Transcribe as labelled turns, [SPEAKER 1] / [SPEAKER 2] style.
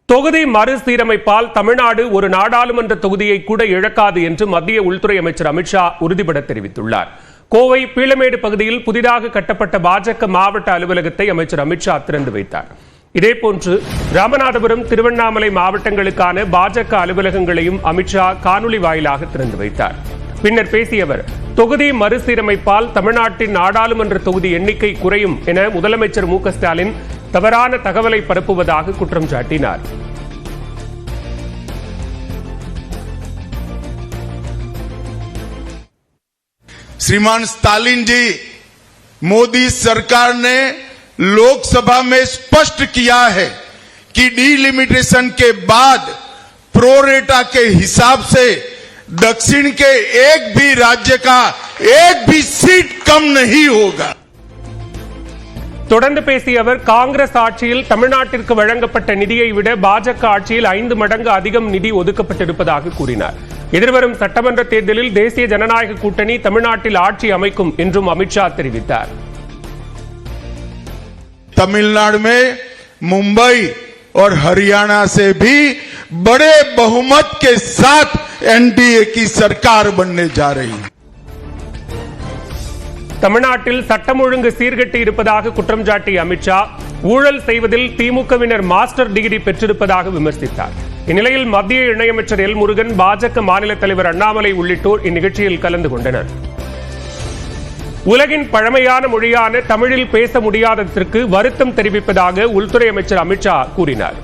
[SPEAKER 1] தொகுதி மறுசீரமைப்பால் தமிழ்நாடு ஒரு நாடாளுமன்ற தொகுதியை கூட இழக்காது என்று மத்திய உள்துறை அமைச்சர் அமித்ஷா உறுதிபட தெரிவித்துள்ளார். கோவை பீளமேடு பகுதியில் புதிதாக கட்டப்பட்ட பாஜக மாவட்ட அலுவலகத்தை அமைச்சர் அமித்ஷா திறந்து வைத்தார். இதேபோன்று ராமநாதபுரம், திருவண்ணாமலை மாவட்டங்களுக்கான பாஜக அலுவலகங்களையும் அமித்ஷா காணொலி வாயிலாக திறந்து வைத்தார். பின்னர் பேசிய அவர், தொகுதி மறுசீரமைப்பால் தமிழ்நாட்டின் நாடாளுமன்ற தொகுதி எண்ணிக்கை குறையும் என முதலமைச்சர் மு க ஸ்டாலின் தவறான தகவலை பரப்புவதாக குற்றம் சாட்டினார்.
[SPEAKER 2] श्रीमान स्टालिन जी, मोदी सरकार ने लोकसभा में स्पष्ट किया है कि डीलिमिटेशन के बाद प्रोरेटा के हिसाब से दक्षिण के एक भी राज्य का एक भी सीट कम नहीं होगा.
[SPEAKER 1] தொடர்ந்து பேசிய அவர், காங்கிரஸ் ஆட்சியில் தமிழ்நாட்டிற்கு வழங்கப்பட்ட நிதியை விட பாஜக ஆட்சியில் 5 மடங்கு அதிகம் நிதி ஒதுக்கப்பட்டிருப்பதாக கூறினார். எதிர்வரும் சட்டமன்ற தேர்தலில் தேசிய ஜனநாயக கூட்டணி தமிழ்நாட்டில் ஆட்சி அமைக்கும் என்றும் அமித்ஷா தெரிவித்தார்.
[SPEAKER 2] तमिलनाडु में मुंबई और हरियाणा से भी बड़े बहुमत के साथ एनडीए की सरकार बनने जा रही है.
[SPEAKER 1] தமிழ்நாட்டில் சட்டம் ஒழுங்கு சீர்கெட்டு இருப்பதாக குற்றம் சாட்டிய அமித்ஷா, ஊழல் செய்வதில் திமுகவினர் மாஸ்டர் டிகிரி பெற்றிருப்பதாக விமர்சித்தார். இந்நிலையில் மத்திய இணையமைச்சர் எல் முருகன், பாஜக மாநில தலைவர் அண்ணாமலை உள்ளிட்டோர் இந்நிகழ்ச்சியில் கலந்து கொண்டனர். உலகின் பழமையான மொழியான தமிழில் பேச முடியாததற்கு வருத்தம் தெரிவிப்பதாக உள்துறை அமைச்சர் அமித்ஷா கூறினார்.